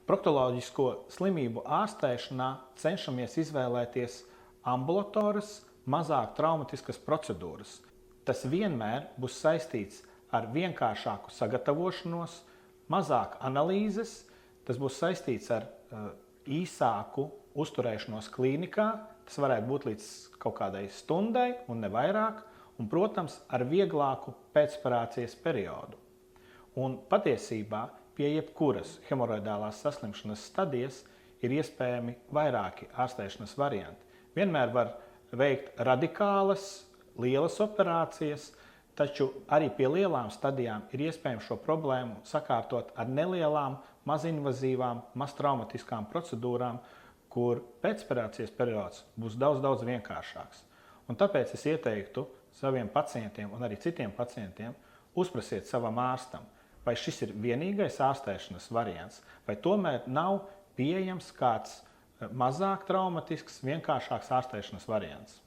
Proktoloģisko slimību ārstēšanā cenšamies izvēlēties ambulatoras, mazāk traumatiskas procedūras. Tas vienmēr būs saistīts ar vienkāršāku sagatavošanos, mazāk analīzes, tas būs saistīts ar īsāku uzturēšanos klīnikā, tas varētu būt līdz kaut kādai stundai un ne vairāk, un, protams, ar vieglāku pēcoperācijas periodu. Un patiesībā pie jebkuras hemoroidālās saslimšanas stadijas ir iespējami vairāki ārstēšanas varianti. Vienmēr var veikt radikālas, lielas operācijas, taču arī pie lielām stadijām ir iespējams šo problēmu sakārtot ar nelielām, mazinvazīvām, maztraumatiskām procedūrām, kur pēcoperācijas periods būs daudz vienkāršāks. Un tāpēc es ieteiktu saviem pacientiem un arī citiem pacientiem uzprasiet savam ārstam, vai šis ir vienīgais ārstēšanas variants, vai tomēr nav pieejams kāds mazāk traumatisks, vienkāršāks ārstēšanas variants.